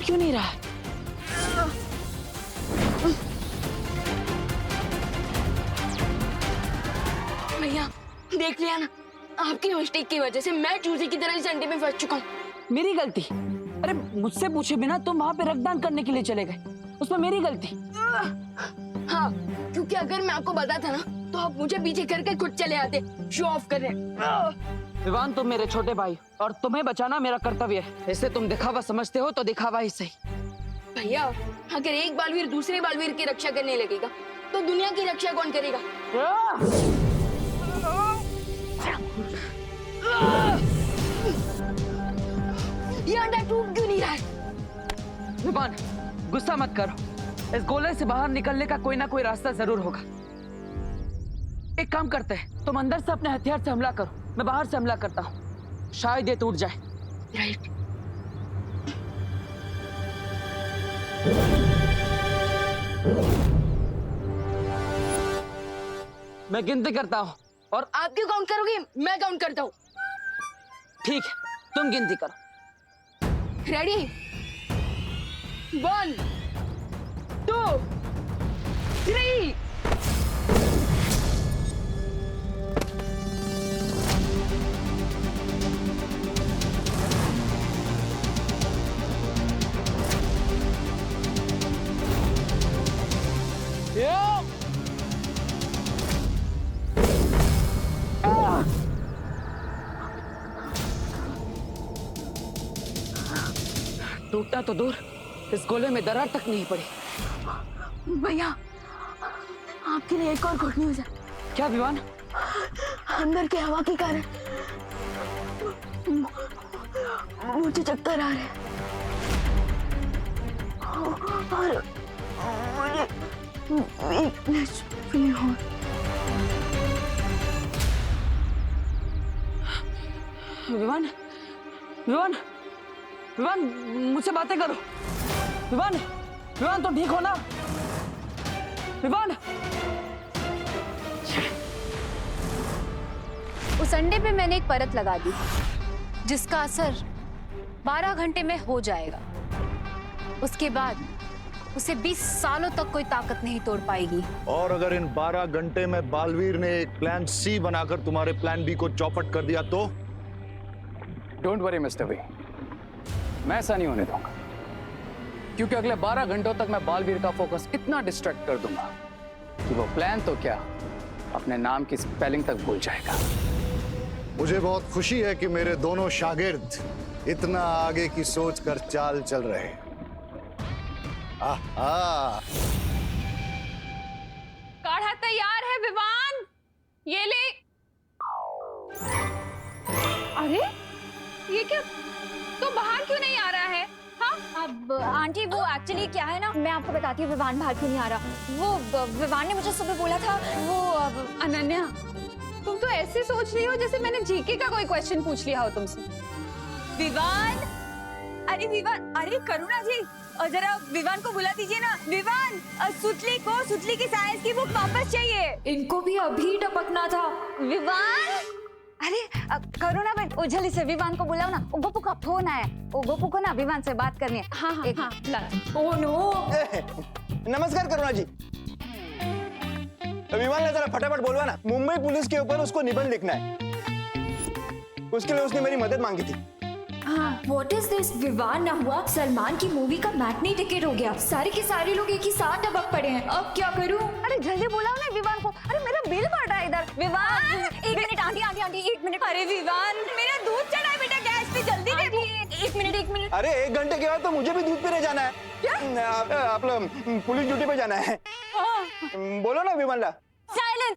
टूट क्यों नहीं रहा? भैया देख लिया ना, आपकी मिस्टेक की वजह से मैं चूजे की तरह इस अंडे में फंस चुका हूँ। मेरी गलती? अरे मुझसे पूछे बिना तुम वहां पे रक्तदान करने के लिए चले गए, उसमें मेरी गलती? हाँ, क्योंकि अगर मैं आपको बताता ना तो आप मुझे पीछे करके खुद चले आते शो ऑफ करने। विवान, तुम मेरे छोटे भाई और तुम्हें बचाना मेरा कर्तव्य है। ऐसे तुम दिखावा समझते हो तो दिखावा ही सही। भैया अगर एक बालवीर दूसरे बालवीर की रक्षा करने लगेगा तो दुनिया की रक्षा कौन करेगा? ये अंडा टूट क्यों नहीं रहा है? विवान, गुस्सा मत करो। इस गोले से बाहर निकलने का कोई ना कोई रास्ता जरूर होगा। एक काम करते हैं, तुम अंदर से अपने हथियार से हमला करो, मैं बाहर से हमला करता हूँ, शायद ये टूट जाए। राइट। मैं गिनती करता हूँ और आप क्यों काउंट करोगे? मैं काउंट करता हूँ। ठीक है, तुम गिनती करो। रेडी? 1 2 3। टूटना तो दूर, इस गोले में दरार तक नहीं पड़ी। भैया आपके लिए एक और गुड न्यूज है। क्या विवान? अंदर की हवा के कारण मुझे चक्कर आ रहे हैं और मुझे वीकनेस फील हो। विवान, विवान, विवान, मुझसे बातें करो। विवान, विवान तुम ठीक हो ना? विवान। उस अंडे पे मैंने एक परत लगा दी जिसका असर 12 घंटे में हो जाएगा। उसके बाद उसे 20 सालों तक कोई ताकत नहीं तोड़ पाएगी। और अगर इन 12 घंटे में बालवीर ने एक प्लान सी बनाकर तुम्हारे प्लान बी को चौपट कर दिया तो? डोंट वरी मिस्टर वी, मैं ऐसा नहीं होने दूंगा, क्योंकि अगले 12 घंटों तक मैं बालवीर का फोकस इतना डिस्ट्रैक्ट कर दूंगा कि वो प्लान तो क्या, अपने नाम की स्पेलिंग तक भूल जाएगा। मुझे बहुत खुशी है कि मेरे दोनों शागिर्द इतना आगे की सोच कर चाल चल रहे हैं। आहा। काढ़ा तैयार है विवान, ये ले। अरे ये क्या, तो बाहर क्यों नहीं आ रहा है? हाँ अब आंटी वो एक्चुअली क्या है ना, मैं आपको बताती हूँ विवान बाहर क्यों नहीं आ रहा। वो विवान ने मुझे सुबह बोला था वो अनन्या, तुम तो ऐसे सोच रही हो जैसे मैंने जीके का कोई क्वेश्चन पूछ लिया हो तुमसे। विवान, अरे विवान, अरे करुणा जी, और जरा विवान को बुला दीजिए ना। विवान, सुतली की साइंस की बुक वापस चाहिए। इनको भी अभी टपकना था। विवान, अरे करुणा बहन, ओ जल्दी से विवान को बुलाओ ना। गोपू का फोन आया, ओ गोपू को ना विवान से बात करनी है। हाँ हाँ हाँ, ला। Oh no. नमस्कार करुणा जी। विमान ने जरा फटाफट बोलवा ना, मुंबई पुलिस के ऊपर उसको निबंध लिखना है। उसके लिए उसने मेरी मदद मांगी थी। What is this? विवान ना हुआ, सलमान की मूवी का मैटनी टिकट हो गया। सारे के सारे लोग एक ही साथ टपक पड़े हैं। अब क्या करूं? अरे जल्दी बुलाओ ना विवान को। अरे मेरा बिल बढ़ रहा है इधर। विवान, एक मिनट आंटी, एक मिनट। अरे विवान, मेरा दूध चढ़ा है बेटा गैस पे, जल्दी दे। एक मिनट। अरे 1 घंटे के बाद तो मुझे भी दूध पीने जाना है। क्या? आप लोग पुलिस ड्यूटी पे जाना है। बोलो ना विमान ला। साइलेंस।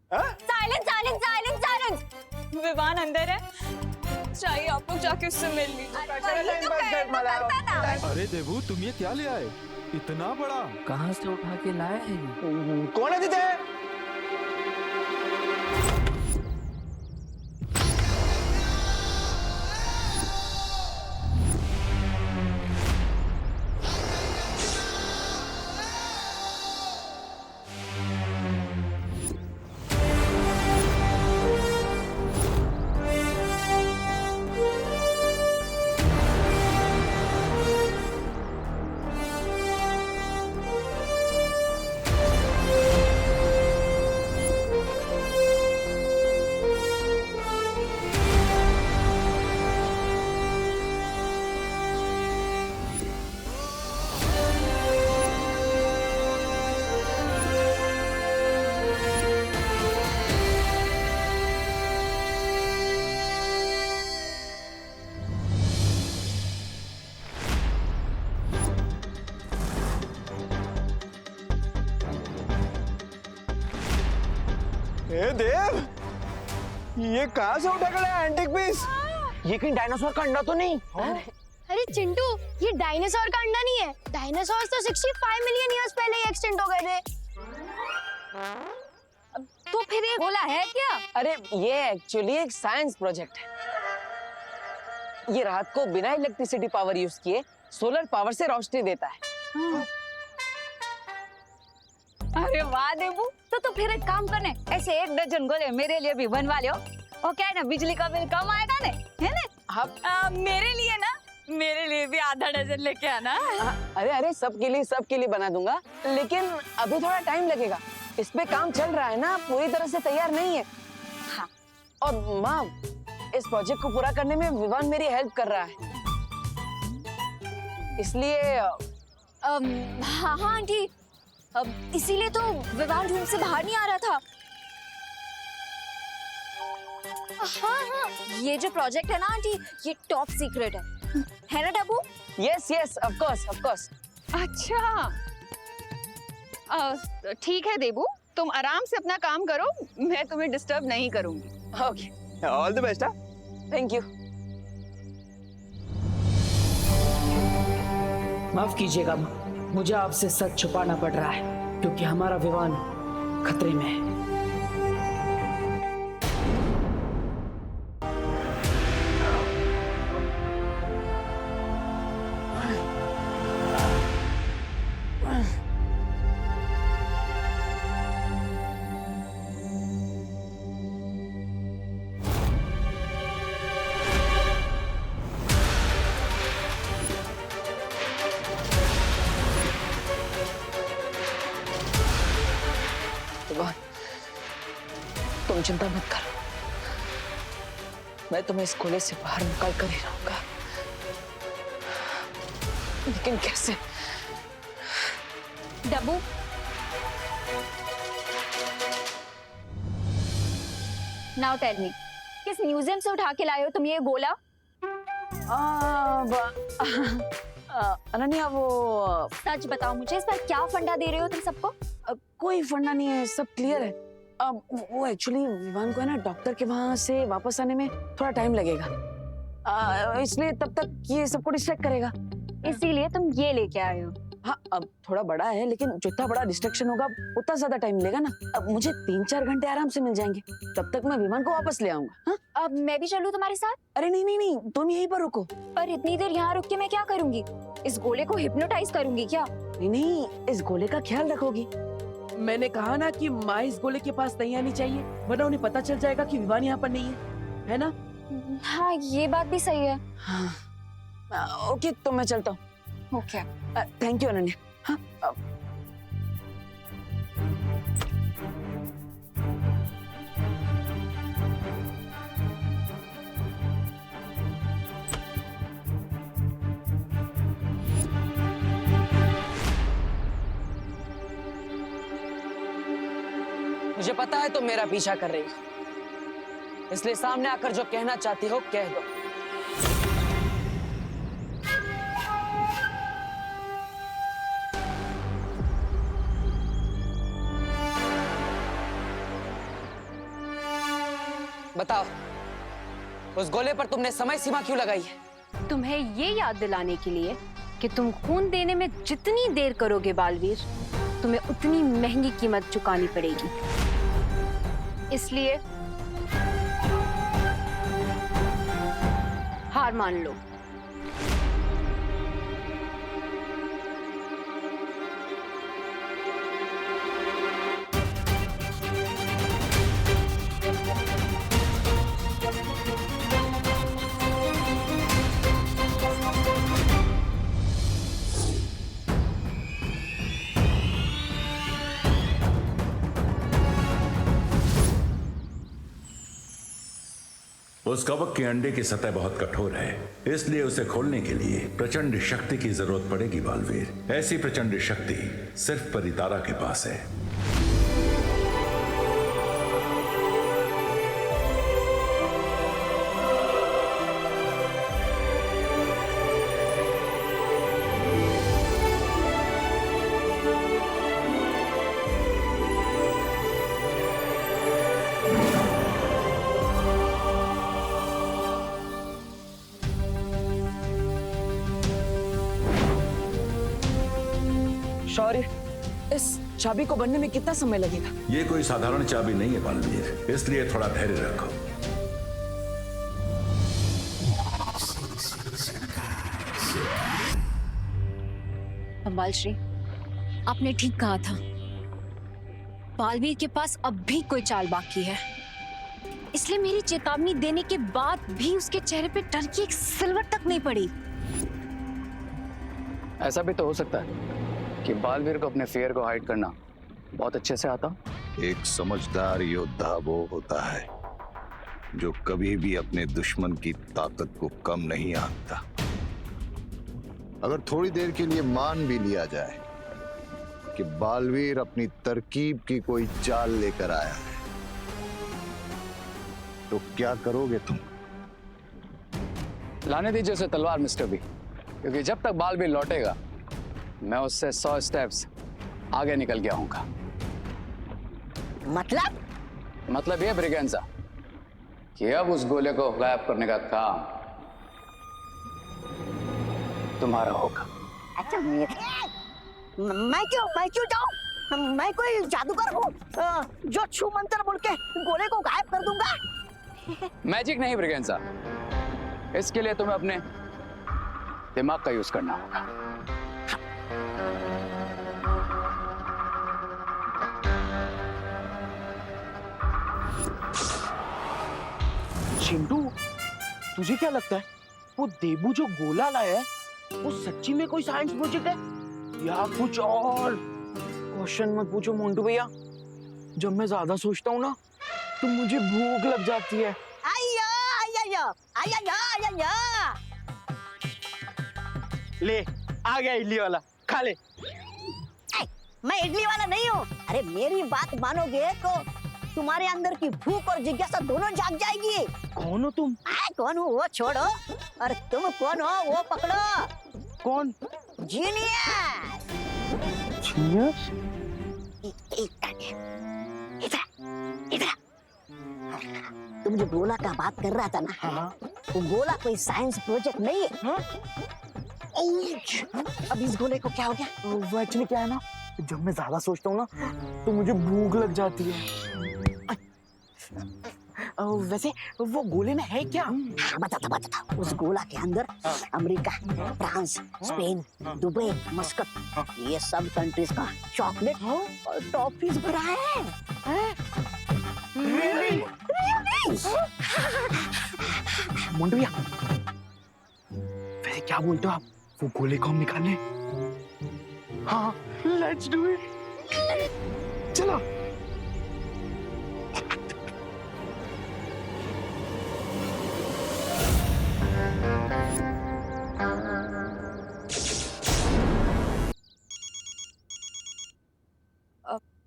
विवान अंदर है, चाहिए आप लोग जाके उससे मिल लीजिए। अरे देवू, तुम ये क्या ले आए? इतना बड़ा कहाँ से उठा के लाए हैं? कौन है दीदी? ए देव, ये कहाँ से उठा कर लाया एंटीक पीस? ये कहीं डायनासोर का अंडा तो नहीं? अरे चिंटू, ये डायनासोर का अंडा नहीं है। डायनासोर तो 65 मिलियन ईयर्स पहले ही एक्सटिंक्ट हो गए थे। तो फिर ये गोला है क्या? अरे ये एक्चुअली एक साइंस प्रोजेक्ट है। ये रात को बिना इलेक्ट्रिसिटी पावर यूज किए सोलर पावर से रोशनी देता है। अरे वाह देबू, तो फिर एक काम करने, ऐसे 1 दर्जन गोले मेरे लिए भी बनवा लो। वो क्या है ना, बिजली का बिल कम आएगा ने, है ना? मेरे लिए ना, मेरे लिए भी आधा डजन लेके आना। अरे सबके लिए बना दूंगा, लेकिन अभी थोड़ा टाइम लगेगा। इस पे काम चल रहा है ना, पूरी तरह से तैयार नहीं है। हाँ। और माँ, इस प्रोजेक्ट को पूरा करने में विवान मेरी हेल्प कर रहा है, इसलिए हाँ हाँ आंटी, इसीलिए तो विवान रूम से बाहर नहीं आ रहा था। हाँ हाँ, ये जो प्रोजेक्ट है ना आंटी, ये टॉप सीक्रेट है ना डब्बू? Yes of course. अच्छा, ठीक है देबू, तुम आराम से अपना काम करो, मैं तुम्हें डिस्टर्ब नहीं करूंगी। Okay, all the best. Thank you. माफ कीजिएगा, मुझे आपसे सच छुपाना पड़ रहा है क्योंकि हमारा विवान खतरे में है। तुम चिंता मत करो, मैं तुम्हें इस गोले से बाहर निकाल कर ही रहूंगा, लेकिन कैसे? डब्बू, नाउ टेल मी, किस म्यूजियम से उठा के लाए हो तुम ये गोला? अनन्या, वो सच बताओ मुझे, इस पर क्या फंडा दे रहे हो तुम सबको? कोई फंडा नहीं है, सब क्लियर है। वो एक्चुअली विवान को है ना, डॉक्टर के वहां से वापस आने में थोड़ा टाइम लगेगा, इसलिए तब तक ये सबको डिस्ट्रैक्ट करेगा, इसीलिए तुम ये लेके आए हो। हाँ, अब थोड़ा बड़ा है, लेकिन जितना बड़ा डिस्ट्रैक्शन होगा उतना ज्यादा टाइम मिलेगा ना। अब मुझे 3-4 घंटे आराम से मिल जाएंगे, तब तक मैं विमान को वापस ले आऊंगा। हाँ? अब मैं भी चलूं तुम्हारे साथ? अरे नहीं, तुम यहीं पर रुको। पर इतनी देर यहाँ रुक के मैं क्या करूंगी? इस गोले को हिप्नोटाइज करूंगी क्या? नहीं, इस गोले का ख्याल रखोगी। मैंने कहा ना कि माँ इस गोले के पास नहीं आनी चाहिए, वरना उन्हें पता चल जाएगा कि विवान यहाँ पर नहीं है ना? हाँ, ये बात भी सही है। हाँ। ओके, तो मैं चलता हूँ। Okay, thank you Ananya. हाँ, मुझे पता है तुम मेरा पीछा कर रही हो, इसलिए सामने आकर जो कहना चाहती हो कह दो। बताओ, उस गोले पर तुमने समय सीमा क्यों लगाई है? तुम्हें ये याद दिलाने के लिए कि तुम खून देने में जितनी देर करोगे बालवीर, तुम्हें उतनी महंगी कीमत चुकानी पड़ेगी। इसलिए हार मान लो। उस कवक के अंडे की सतह बहुत कठोर है, इसलिए उसे खोलने के लिए प्रचंड शक्ति की जरूरत पड़ेगी बालवीर। ऐसी प्रचंड शक्ति सिर्फ परितारा के पास है। शौर्य, इस चाबी को बनने में कितना समय लगेगा? ये कोई साधारण चाबी नहीं है बालवीर, इसलिए थोड़ा धैर्य रखो। अम्बाल श्री, आपने ठीक कहा था, बालवीर के पास अब भी कोई चाल बाकी है। इसलिए मेरी चेतावनी देने के बाद भी उसके चेहरे पे डर की एक सिलवट तक नहीं पड़ी। ऐसा भी तो हो सकता है कि बालवीर को अपने फेयर को हाइड करना बहुत अच्छे से आता। एक समझदार योद्धा वो होता है जो कभी भी अपने दुश्मन की ताकत को कम नहीं आंकता। अगर थोड़ी देर के लिए मान भी लिया जाए कि बालवीर अपनी तरकीब की कोई चाल लेकर आया है, तो क्या करोगे तुम? लाने दीजिए उसे तलवार मिस्टर बी, क्योंकि जब तक बालवीर लौटेगा मैं उससे 100 स्टेप्स आगे निकल गया हूँगा। मतलब ये ब्रिगेंजा कि अब उस गोले को गायब करने का काम तुम्हारा होगा। अच्छा, मैं क्यों जाऊं? मैं कोई जादूगर हूँ जो छू मंत्र बोल के गोले को गायब कर दूंगा? मैजिक नहीं ब्रिगेंजा, इसके लिए तुम्हें अपने दिमाग का यूज करना होगा। चिंटू, तुझे क्या लगता है वो देबू जो गोला लाया है वो सच्ची में कोई साइंस प्रोजेक्ट है या कुछ और? क्वेश्चन मत पूछो मोंटू भैया, जब मैं ज्यादा सोचता हूँ ना तो मुझे भूख लग जाती है। ले, आ गया इडली वाला, खा ले। मैं इडली वाला नहीं हूँ। अरे मेरी बात मानोगे तो तुम्हारे अंदर की भूख और जिज्ञासा दोनों जाग जाएगी। कौन हो तुम? कौन हूँ वो छोड़ो, और तुम कौन हो वो पकड़ो। कौन? जीनियस। जीनियस? इधर तुम जो गोला का बात कर रहा था ना, हाँ। वो गोला कोई साइंस प्रोजेक्ट नहीं है। हाँ? अब इस गोले को क्या हो गया? वो एक्चुअली क्या है ना, जब मैं ज्यादा सोचता हूँ ना तो मुझे भूख लग जाती है। वैसे वो गोले में है क्या? बता। उस गोला के अंदर America, France, Spain, Dubai, Muscat, ये सब कंट्रीज का चॉकलेट और टॉफीज भरा है। Really? मोंटू भैया, वैसे क्या बोलते हो आप, वो गोले को हम निकाल लें? हाँ, लेट्स डू इट। चलो।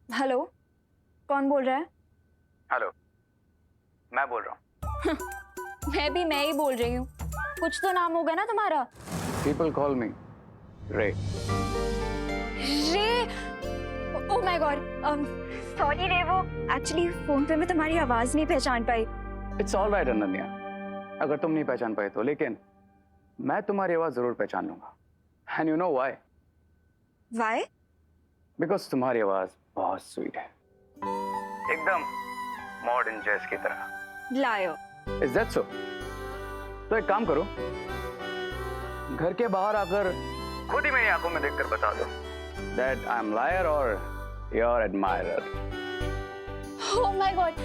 हेलो, कौन बोल रहा है? हेलो, मैं बोल रहा हूँ। मैं ही बोल रही हूँ। कुछ तो नाम होगा ना तुम्हारा? People call me रे। रे? ओह माय गॉड, सॉरी रे, वो एक्चुअली फोन पे मैं तुम्हारी आवाज नहीं पहचान पाई। It's all right अनन्या, अगर तुम नहीं पहचान पाए तो, लेकिन मैं तुम्हारी आवाज जरूर पहचान लूंगा। And you know why? Why? Because तुम्हारी आवाज बहुत स्वीट है, एकदम मॉडर्न जैज की तरह। लायो। Is that so? तो एक काम करो, घर के बाहर आकर खुद ही मेरी आंखों में देखकर बता दो that I'm liar or your admirer. Oh my God,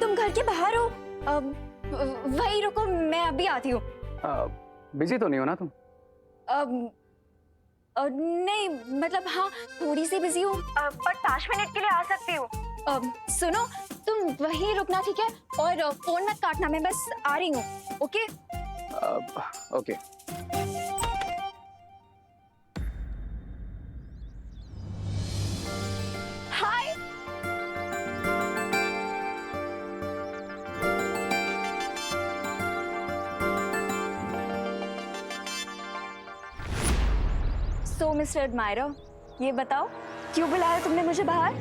तुम घर के बाहर हो? वही रुको, मैं अभी आती हूँ। बिजी तो नहीं हो ना तुम? नहीं, मतलब हाँ, थोड़ी सी बिजी हूँ, पर 5 मिनट के लिए आ सकती हूँ। सुनो, तुम वहीं रुकना, ठीक है? और फोन मत काटना, मैं बस आ रही हूँ। ओके? ओके। हाय। सो मिस्टर एडमायरर, ये बताओ क्यों बुलाया तुमने मुझे बाहर?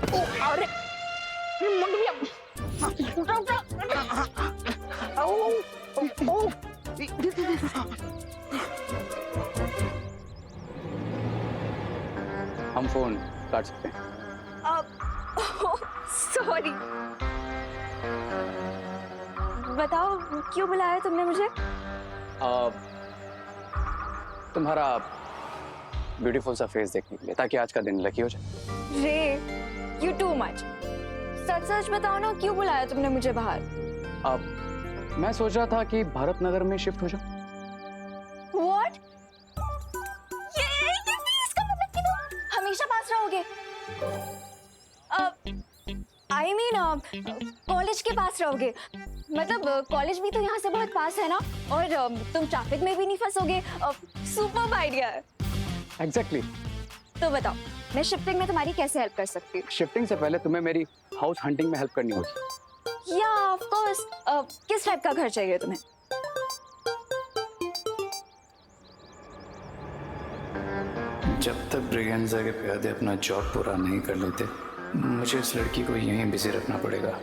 अरे हम फोन काट सकते हैं। सॉरी। बताओ क्यों बुलाया तुमने मुझे? तुम्हारा ब्यूटीफुल सा फेस देखने के लिए, ताकि आज का दिन लकी हो जाए। रे यू टू मच। सच सच बताओ ना, क्यों बुलाया तुमने मुझे बाहर? मैं सोच रहा था कि भारत नगर में शिफ्ट हो जाऊं। What? ये इसका मतलब कि तुम हमेशा पास रहोगे? I mean कॉलेज के पास रहोगे? मतलब कॉलेज भी तो यहाँ से बहुत पास है ना, और तुम ट्रैफिक में भी नहीं फंसोगे। सुपर्ब आइडिया है। एग्जैक्टली। तो बताओ, मैं शिफ्टिंग में तुम्हारी कैसे हेल्प कर सकती हूँ? शिफ्टिंग से पहले तुम्हें मेरी हाउस हंटिंग में हेल्प करनी होगी। या ऑफ कोर्स। किस टाइप का घर चाहिए तुम्हें? जब तक ब्रिगेंजा के प्यादे अपना जॉब पूरा नहीं कर लेते, मुझे इस लड़की को यहीं बिजी रखना पड़ेगा।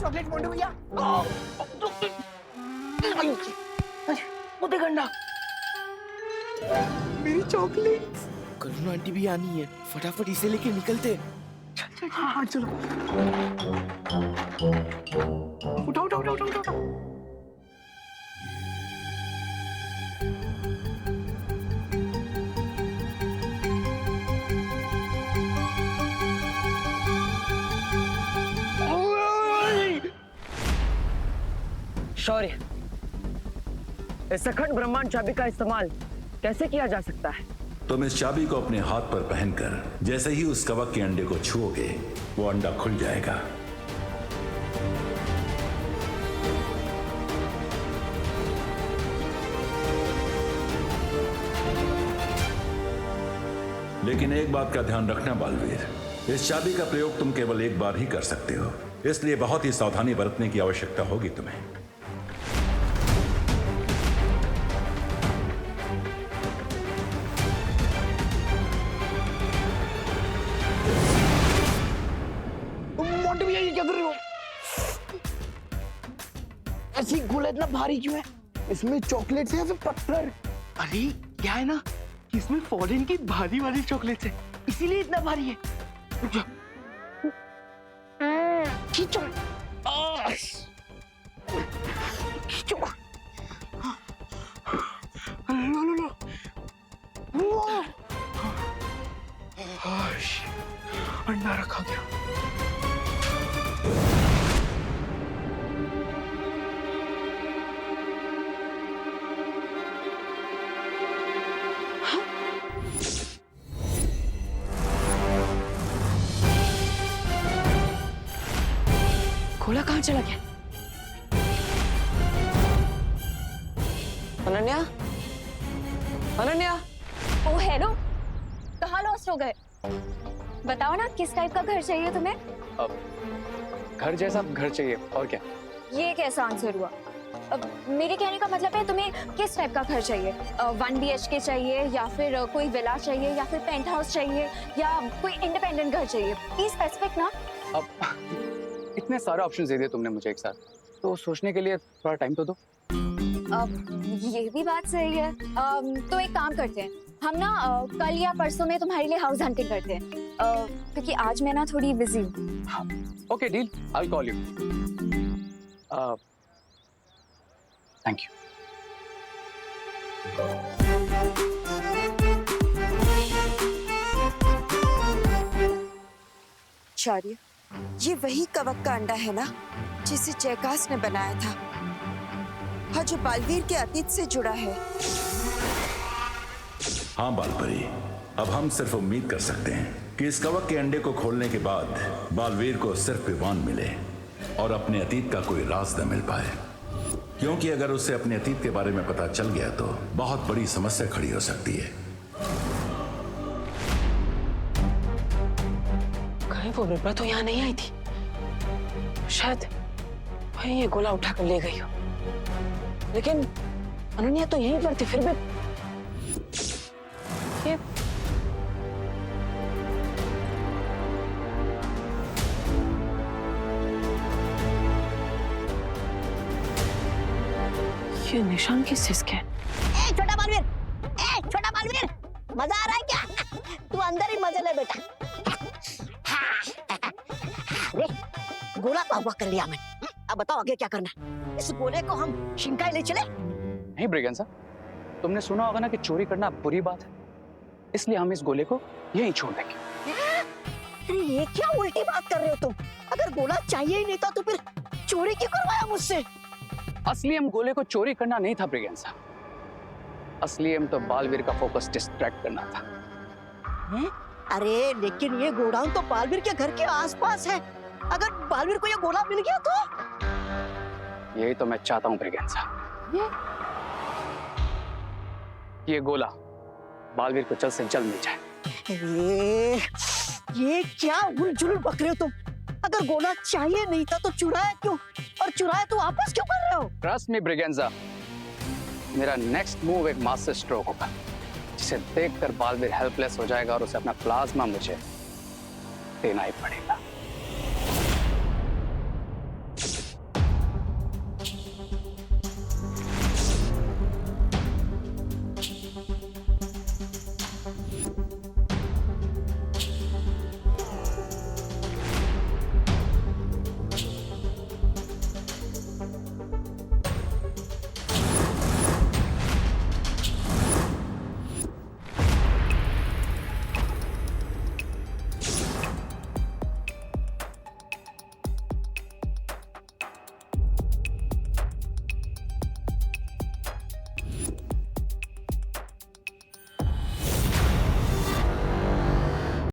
चॉकलेट मोंटू भैया। मुझे गंडा मेरी चॉकलेट। करुणा आंटी भी आनी है, फटाफट इसे लेके निकलते। चल चल। हाँ चलो। उठाओ उठाओ उठाओ उठाओ। शौर्य, इस अखंड ब्रह्मांड चाबी का इस्तेमाल कैसे किया जा सकता है? तुम इस चाबी को अपने हाथ पर पहनकर जैसे ही उस कवक के अंडे को छुओगे, वो अंडा खुल जाएगा। लेकिन एक बात का ध्यान रखना बालवीर, इस चाबी का प्रयोग तुम केवल एक बार ही कर सकते हो, इसलिए बहुत ही सावधानी बरतने की आवश्यकता होगी तुम्हें। मोंटू भैया ये क्या कर रहे हो? ऐसी गोला इतना भारी क्यों है? इसमें चॉकलेट्स है या फिर पत्थर? अरे क्या है ना, इसमें फॉरेन की भारी वाली चॉकलेट्स है, इसीलिए इतना भारी है। खींचो खींचो। लो लो लो। अंडा रखा गया। गोला कहाँ चला गया? अनन्या, अनन्या। ओ हेलो, कहाँ लॉस्ट हो गए? बताओ ना, किस टाइप का घर चाहिए तुम्हें? घर जैसा घर चाहिए, और क्या? ये कैसा आंसर हुआ? मेरे कहने का मतलब है तुम्हें किस टाइप का घर चाहिए? 1 BHK चाहिए, या फिर कोई विला चाहिए, या फिर पेंट हाउस चाहिए, या कोई इंडिपेंडेंट घर चाहिए? प्लीज स्पेसिफिक ना। अब इतने सारे ऑप्शंस दे दिए तुमने मुझे एक साथ, तो सोचने के लिए थोड़ा टाइम तो दो। ये भी बात सही है। तो एक काम करते हैं, हम ना कल या परसों में तुम्हारे लिए हाउस हंटिंग करते हैं, क्योंकि आज मैं ना थोड़ी बिजी हूँ। Okay deal, I will call you. Thank you. Shaurya, ये वही कवक का अंडा है ना जिसे जयकास ने बनाया था और जो बालवीर के अतीत से जुड़ा है। हाँ बालपरी, अब हम सिर्फ उम्मीद कर सकते हैं कि इस कवक के अंडे को खोलने के बाद बालवीर को सिर्फ विवान मिले और अपने अतीत का कोई राज न मिल पाए। क्योंकि अगर उसे अपने अतीत के बारे में पता चल गया तो बहुत बड़ी समस्या खड़ी हो सकती है। कहीं वो विप्रा तो यहाँ नहीं आई थी, शायद वही ये गोला उठाकर ले गई हो। लेकिन अनन्या तो यहीं पर थी, फिर भी ये निशान किस चीज के? ए छोटा बालवीर, मजा आ रहा है क्या? तू अंदर ही मजे ले बेटा। अरे गोला तो हवा कर लिया मैंने, अब बताओ आगे क्या करना है? इस गोले को हम शिंकाई ले चले? नहीं ब्रिगेंसा, तुमने सुना होगा ना कि चोरी करना बुरी बात है, इसलिए हम इस गोले को यहीं छोड़ देंगे। अरे ये क्या उल्टी बात कर रहे हो तुम? अगर गोला चाहिए ही नहीं था तो फिर चोरी क्यों करवाया मुझसे? असली एम गोले को चोरी करना नहीं था ब्रिगेंसा, असली एम तो बालवीर का फोकस डिस्ट्रैक्ट करना था। अरे लेकिन ये गोडाउन तो बालवीर के घर के आसपास है, अगर बालवीर को ये गोला मिल गया तो? यही तो मैं चाहता हूं ब्रिगेंसा, ये गोला बालवीर को जल्द से जल्द मिल जाए। ये क्या उलझुल बक रहे हो तुम? अगर गोला चाहिए नहीं था तो चुराया क्यों, और चुराया तो वापस क्यों कर रहे हो? ट्रस्ट मी ब्रिगेंसा, मेरा नेक्स्ट मूव एक मास्टर स्ट्रोक होगा, जिसे देखकर बालवीर हेल्पलेस हो जाएगा और उसे अपना प्लाज्मा मुझे देना ही पड़ेगा।